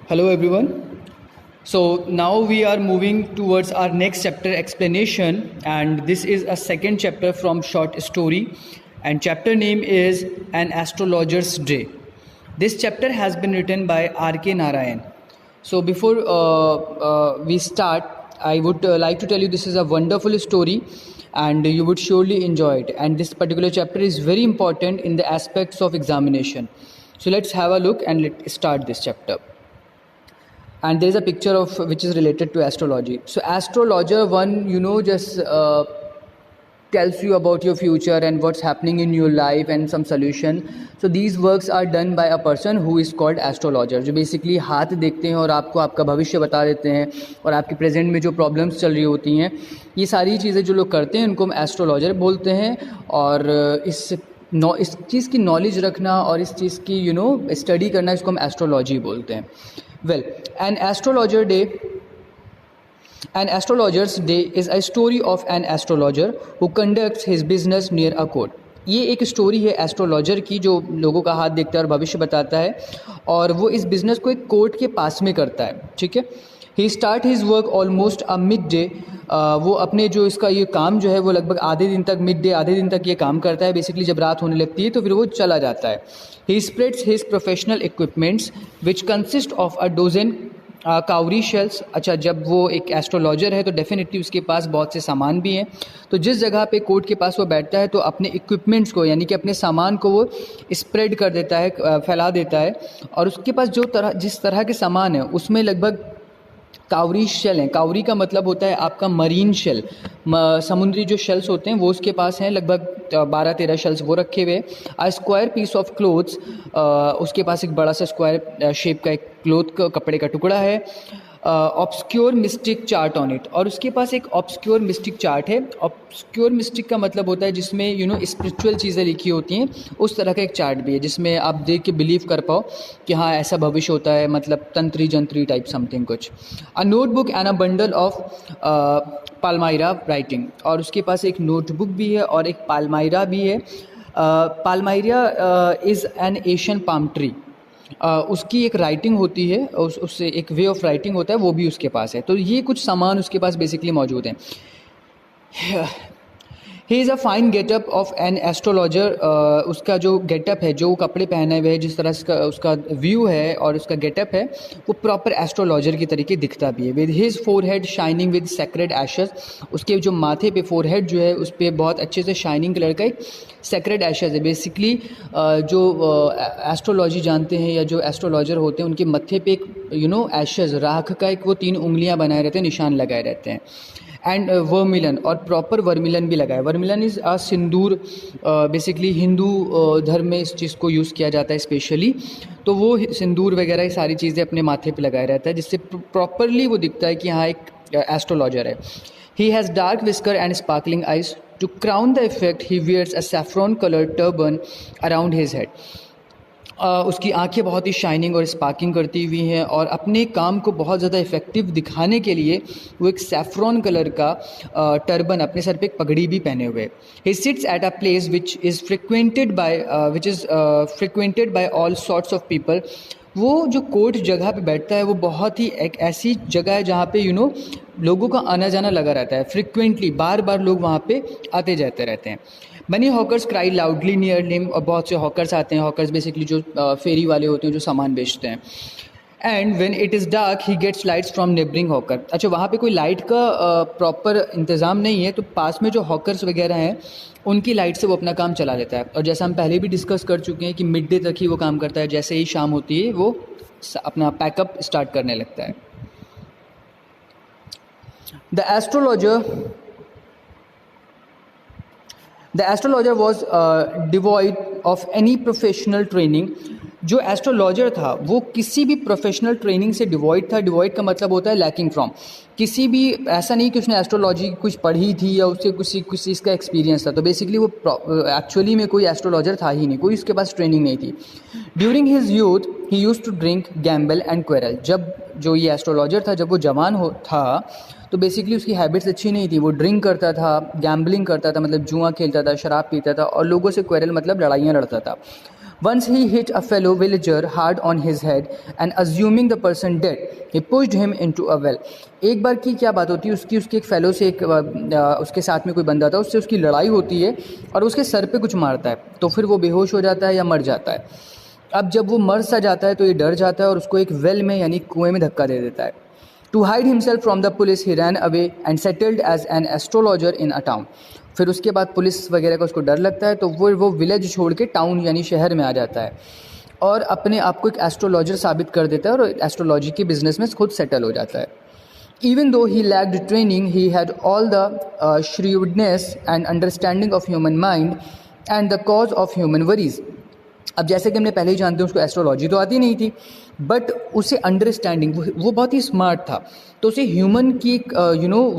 Hello everyone. So now we are moving towards our next chapter explanation, and this is a second chapter from short story, and chapter name is An Astrologer's Day. This chapter has been written by R.K. Narayan. So before we start, I would like to tell you this is a wonderful story and you would surely enjoy it, and this particular chapter is very important in the aspects of examination. So let's have a look and let's start this chapter. And there is a picture of which is related to astrology. So astrologer one, just tells you about your future and what's happening in your life and some solution. So these works are done by a person who is called astrologer, जो basically हाथ देखते हैं और आपको आपका भविष्य बता देते हैं और आपके प्रेजेंट में जो प्रॉब्लम्स चल रही होती हैं, ये सारी चीज़ें जो लोग करते हैं उनको हम एस्ट्रोलॉजर बोलते हैं. और इस चीज़ की नॉलेज रखना और इस चीज़ की स्टडी करना, इसको हम एस्ट्रोलॉजी बोलते हैं. Well, an astrologer's day is a story of an astrologer who conducts his business near a court. ये एक स्टोरी है एस्ट्रोलॉजर की जो लोगों का हाथ देखता है और भविष्य बताता है, और वो इस बिज़नेस को एक कोर्ट के पास में करता है. ठीक है. He start his work almost a midday. वो अपने जो इसका ये काम जो है वो लगभग आधे दिन तक, मिड डे आधे दिन तक ये काम करता है. बेसिकली जब रात होने लगती है तो फिर वो चला जाता है. He spreads his professional equipments which consist of a dozen cowrie shells. अच्छा, जब वो एक एस्ट्रोलॉजर है तो डेफिनेटली उसके पास बहुत से सामान भी हैं. तो जिस जगह पे कोर्ट के पास वो बैठता है तो अपने इक्विपमेंट्स को, यानी कि अपने सामान को वो स्प्रेड कर देता है, फैला देता है. और उसके पास जिस तरह के सामान है उसमें लगभग कावरी शेल हैं. कावरी का मतलब होता है आपका मरीन शेल, समुद्री जो शेल्स होते हैं वो उसके पास हैं. लगभग 12-13 शेल्स वो रखे हुए. A square piece of clothes, उसके पास एक बड़ा सा स्क्वायर शेप का एक क्लोथ का कपड़े का टुकड़ा है. Obscure mistake chart on it, और उसके पास एक ऑब्सक्योर मिस्टिक चार्ट है. ऑब्सक्योर मिस्टिक का मतलब होता है जिसमें स्पिरिचुअल चीज़ें लिखी होती हैं, उस तरह का एक चार्ट भी है जिसमें आप देख के बिलीव कर पाओ कि हाँ ऐसा भविष्य होता है, मतलब तंत्री जंत्री टाइप समथिंग कुछ. A notebook and a bundle of palmyra writing, और उसके पास एक नोटबुक भी है और एक पालमायरा भी है. Palmyra is an Asian palm tree. उसकी एक राइटिंग होती है, उससे एक वे ऑफ राइटिंग होता है, वो भी उसके पास है. तो ये कुछ सामान उसके पास बेसिकली मौजूद हैं. He is a fine getup of an astrologer. उसका जो गेटअप है, जो कपड़े पहने हुए है, जिस तरह से उसका व्यू है और उसका गेटअप है, वो प्रॉपर एस्ट्रोलॉजर की तरीके दिखता भी है. With his forehead shining with sacred ashes, उसके जो माथे पे फोरहेड जो है उस पर बहुत अच्छे से शाइनिंग कलर का एक सेक्रेड एशेस है. बेसिकली जो एस्ट्रोलॉजी जानते हैं या जो एस्ट्रोलॉजर होते हैं उनके मत्थे पे एक एशेस, राख का एक वो 3 उंगलियां बनाए रहते हैं, निशान लगाए रहते हैं. एंड वर्मिलन, और प्रॉपर वर्मिलन भी लगा है. Vermilion is a sindoor. Basically Hindu धर्म में इस चीज़ को यूज़ किया जाता है स्पेशली. तो वो सिंदूर वगैरह ये सारी चीज़ें अपने माथे पे लगाए रहता है, जिससे प्रॉपरली वो दिखता है कि हाँ एक एस्ट्रोलॉजर है. He has dark whisker and sparkling eyes. To crown the effect he wears a saffron coloured turban around his head. उसकी आंखें बहुत ही शाइनिंग और स्पार्किंग करती हुई हैं, और अपने काम को बहुत ज़्यादा इफेक्टिव दिखाने के लिए वो एक सैफ्रॉन कलर का टर्बन, अपने सर पे एक पगड़ी भी पहने हुए. He sits at a place which is frequented by all sorts of people. वो जो कोर्ट जगह पे बैठता है वो बहुत ही एक ऐसी जगह है जहाँ पे लोगों का आना जाना लगा रहता है. फ्रिक्वेंटली बार बार लोग वहाँ पे आते जाते रहते हैं. Money hawkers cry loudly near him, और बहुत से हॉकर्स आते हैं. हॉकर्स बेसिकली जो फेरी वाले होते हैं जो सामान बेचते हैं. And when it is dark he gets lights from neighbouring hawker. अच्छा, वहाँ पे कोई लाइट का प्रॉपर इंतज़ाम नहीं है, तो पास में जो हॉकर्स वगैरह हैं उनकी लाइट से वो अपना काम चला लेता है. और जैसा हम पहले भी डिस्कस कर चुके हैं कि मिड डे तक ही वो काम करता है, जैसे ही शाम होती है वो अपना पैकअप स्टार्ट करने लगता है. The astrologer was devoid of any professional training. जो एस्ट्रोलॉजर था वो किसी भी प्रोफेशनल ट्रेनिंग से डिवॉइड था. डिवॉइड का मतलब होता है लैकिंग फ्रॉम. किसी भी ऐसा नहीं कि उसने एस्ट्रोलॉजी कुछ पढ़ी थी या उससे किसी इसका एक्सपीरियंस था. तो बेसिकली वो एक्चुअली में कोई एस्ट्रोलॉजर था ही नहीं, कोई उसके पास ट्रेनिंग नहीं थी. During his youth he used to drink, gamble and quarrel. जब जो ये एस्ट्रोलॉजर था, जब वो जवान था तो बेसिकली उसकी हैबिट्स अच्छी नहीं थी. वो ड्रिंक करता था, गैम्बलिंग करता था, मतलब जुआ खेलता था, शराब पीता था, और लोगों से क्वेरल मतलब लड़ाइयाँ लड़ता था. Once he hit a fellow villager hard on his head and assuming the person dead, he pushed him into a well. एक बार की क्या बात होती है, उसके एक फेलो से उसके साथ में कोई बंदा था, उससे उसकी लड़ाई होती है और उसके सर पे कुछ मारता है, तो फिर वो बेहोश हो जाता है या मर जाता है. अब जब वो मर सा जाता है तो ये डर जाता है और उसको एक वेल में यानी कुएं में धक्का दे देता है. To hide himself from the police, he ran away and settled as an astrologer in a town. फिर उसके बाद पुलिस वगैरह का उसको डर लगता है तो वो विलेज छोड़ के टाउन यानी शहर में आ जाता है और अपने आप को एक एस्ट्रोलॉजर साबित कर देता है और एस्ट्रोलॉजी के बिजनेस में खुद सेटल हो जाता है. Even though he lacked training, he had all the shrewdness and understanding of human mind and the cause of human worries. अब जैसे कि हमने पहले ही जानते हैं उसको एस्ट्रोलॉजी तो आती नहीं थी, बट उसे अंडरस्टैंडिंग, वो बहुत ही स्मार्ट था, तो उसे ह्यूमन की एक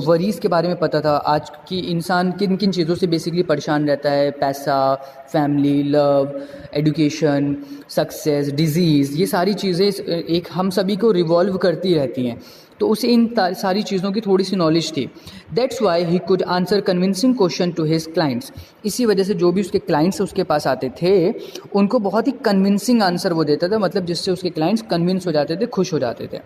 वरीज़ के बारे में पता था. आज की इंसान किन किन चीज़ों से बेसिकली परेशान रहता है, पैसा, family, love, education, success, disease, ये सारी चीज़ें एक हम सभी को रिवॉल्व करती रहती हैं, तो उसे इन सारी चीज़ों की थोड़ी सी नॉलेज थी. That's why he could answer convincing question to his clients. इसी वजह से जो भी उसके क्लाइंट्स उसके पास आते थे उनको बहुत ही कन्विंसिंग आंसर वो देता था, मतलब जिससे उसके क्लाइंट्स कन्विंस हो जाते थे, खुश हो जाते थे.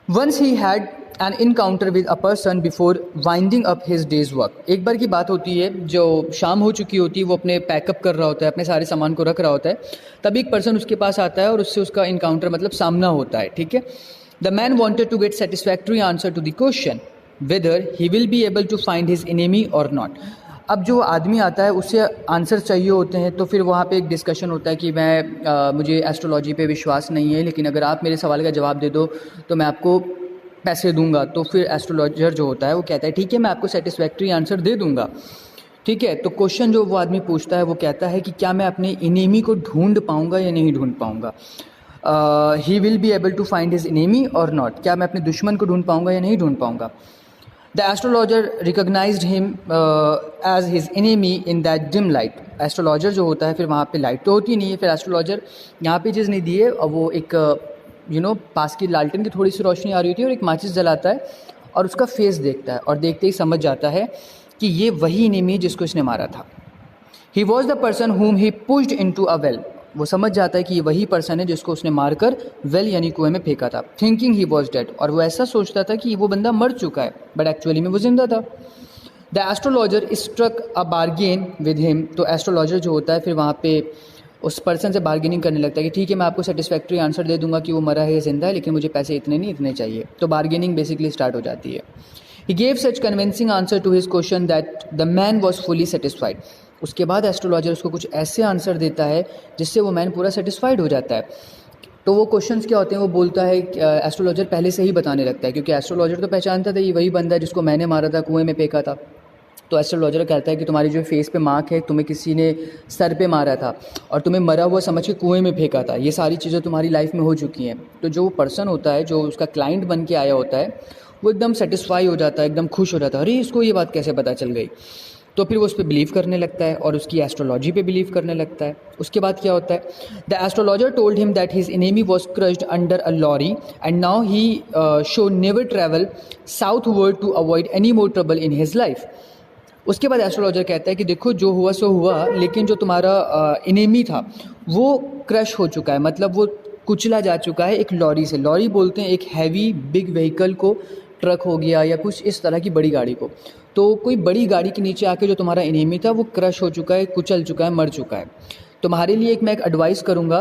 Once he had an encounter with a person before winding up his day's work. एक बार की बात होती है, जो शाम हो चुकी होती है, वो अपने पैकअप कर रहा होता है, अपने सारे सामान को रख रहा होता है, तभी एक पर्सन उसके पास आता है और उससे उसका इनकाउंटर मतलब सामना होता है. ठीक है. The man wanted to get satisfactory answer to the question whether he will be able to find his enemy और नॉट. अब जो आदमी आता है उससे आंसर चाहिए होते हैं, तो फिर वहाँ पे एक डिस्कशन होता है कि मुझे एस्ट्रोलॉजी पे विश्वास नहीं है, लेकिन अगर आप मेरे सवाल का जवाब दे दो तो मैं आपको पैसे दूंगा. तो फिर एस्ट्रोलॉजर जो होता है वो कहता है ठीक है, मैं आपको सेटिस्फैक्ट्री आंसर दे दूंगा. ठीक है. तो क्वेश्चन जो वो आदमी पूछता है वो कहता है कि क्या मैं अपने एनिमी को ढूंढ पाऊंगा या नहीं ढूंढ पाऊंगा. He will be able to find his enemy और नॉट. क्या मैं अपने दुश्मन को ढूंढ पाऊंगा या नहीं ढूंढ पाऊंगा. The astrologer recognized him as his enemy in that dim light. Astrologer जो होता है, फिर वहाँ पे लाइट तो होती नहीं है, फिर एस्ट्रोलॉजर यहाँ पे चीज़ नहीं दी है, और वो एक पास की लालटेन की थोड़ी सी रोशनी आ रही होती है और एक माचिस जलाता है और उसका फेस देखता है और देखते ही समझ जाता है कि ये वही एनिमी जिसको इसने मारा था. He was the person whom he pushed into a well. वो समझ जाता है कि ये वही पर्सन है जिसको उसने मारकर वेल यानी कुएं में फेंका था. Thinking he was dead. और वो ऐसा सोचता था कि वो बंदा मर चुका है, बट एक्चुअली में वो जिंदा था. The astrologer struck a bargain with him. तो एस्ट्रोलॉजर जो होता है फिर वहाँ पे उस पर्सन से बार्गेनिंग करने लगता है कि ठीक है, मैं आपको सेटिस्फैक्ट्री आंसर दे दूंगा कि वो मरा है या जिंदा है, लेकिन मुझे पैसे इतने नहीं, इतने चाहिए. तो बार्गेनिंग बेसिकली स्टार्ट हो जाती है. He gave such convincing answer to his question that the man was fully satisfied. उसके बाद एस्ट्रोलॉजर उसको कुछ ऐसे आंसर देता है जिससे वो मैन पूरा सेटिस्फाइड हो जाता है. तो वो क्वेश्चंस क्या होते हैं वो बोलता है, एस्ट्रोलॉजर पहले से ही बताने लगता है, क्योंकि एस्ट्रोलॉजर तो पहचानता था ये वही बंदा है जिसको मैंने मारा था, कुएं में फेंका था. तो एस्ट्रोलॉजर कहता है कि तुम्हारी जो फेस पे मार्क है, तुम्हें किसी ने सर पे मारा था और तुम्हें मरा हुआ समझ के कुएं में फेंका था. ये सारी चीज़ें तुम्हारी लाइफ में हो चुकी हैं. तो जो पर्सन होता है, जो उसका क्लाइंट बन के आया होता है, वो एकदम सेटिस्फाई हो जाता है, एकदम खुश हो जाता है, अरे इसको ये बात कैसे पता चल गई. तो फिर वो उस पर बिलीव करने लगता है और उसकी एस्ट्रोलॉजी पे बिलीव करने लगता है. उसके बाद क्या होता है, the astrologer told him that his enemy was crushed under a lorry and now he should never travel southward to avoid any more trouble in his life. उसके बाद एस्ट्रोलॉजर कहता है कि देखो जो हुआ सो हुआ, लेकिन जो तुम्हारा एनिमी था वो क्रश हो चुका है, मतलब वो कुचला जा चुका है एक लॉरी से. लॉरी बोलते हैं एक हैवी बिग व्हीकल को, ट्रक हो गया या कुछ इस तरह की बड़ी गाड़ी को. तो कोई बड़ी गाड़ी के नीचे आके जो तुम्हारा एनिमी था वो क्रश हो चुका है, कुचल चुका है, मर चुका है. तुम्हारे लिए मैं एक एडवाइस करूँगा,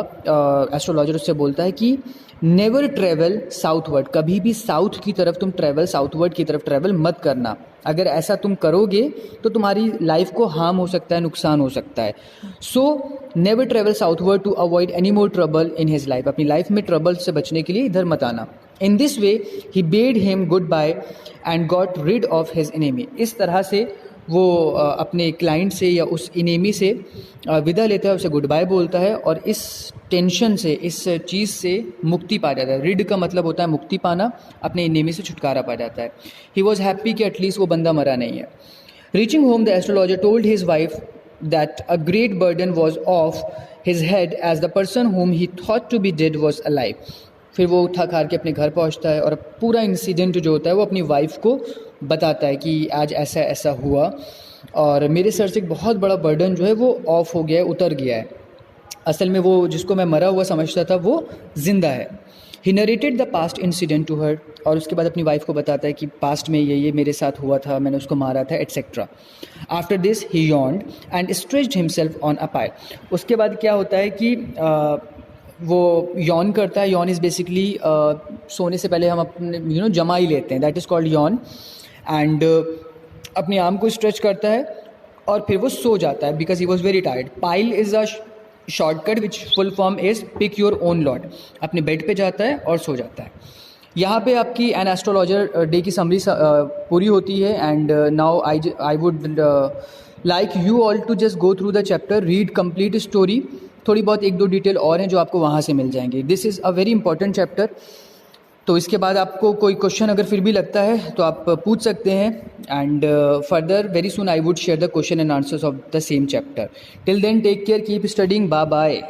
एस्ट्रोलॉजर उससे बोलता है कि नेवर ट्रैवल साउथवर्ड. कभी भी साउथ की तरफ तुम ट्रैवल, साउथवर्ड की तरफ ट्रैवल मत करना. अगर ऐसा तुम करोगे तो तुम्हारी लाइफ को हार्म हो सकता है, नुकसान हो सकता है. So never travel southward to avoid any more trouble in his life. अपनी लाइफ में ट्रबल से बचने के लिए इधर मत आना. In this way he bade him goodbye and got rid of his enemy. इस तरह से वो अपने क्लाइंट से या उस एनिमी से विदा लेता है, उसे गुड बाय बोलता है और इस टेंशन से, इस चीज़ से मुक्ति पा जाता है. रिड का मतलब होता है मुक्ति पाना, अपने एनिमी से छुटकारा पा जाता है. ही वॉज हैप्पी कि एटलीस्ट वो बंदा मरा नहीं है. Reaching home the astrologer told his wife that a great burden was off his head as the person home he thought to be dead was alive. फिर वो थक हार के अपने घर पहुंचता है और पूरा इंसिडेंट जो होता है वो अपनी वाइफ को बताता है कि आज ऐसा ऐसा हुआ. और मेरे सर से एक बहुत बड़ा बर्डन जो है वो ऑफ हो गया है, उतर गया है। असल में वो जिसको मैं मरा हुआ समझता था वो ज़िंदा है। He narrated the past incident to her, और उसके बाद अपनी वाइफ को बताता है कि पास्ट में ये मेरे साथ हुआ था, मैंने उसको मारा था, etcetera. After this he yawned and stretched himself on a pile. उसके बाद क्या होता है कि वो यॉन करता है। यॉन इज़ बेसिकली सोने से पहले हम अपने जमा ही लेते हैं, that is called yawn. And अपने आर्म को स्ट्रेच करता है और फिर वो सो जाता है because he was very tired. Pile is a shortcut which full form is pick your own lot. अपने बेड पे जाता है और सो जाता है। यहाँ पे आपकी एन एस्ट्रोलॉजर डे की समरी पूरी होती है। And now I would like you all to just go through the chapter, read complete story. थोड़ी बहुत एक दो डिटेल और हैं जो आपको वहाँ से मिल जाएंगे। This is a very important chapter. तो इसके बाद आपको कोई क्वेश्चन अगर फिर भी लगता है तो आप पूछ सकते हैं। And further very soon I would share the question and answers of the same chapter. Till then take care, keep studying, bye bye.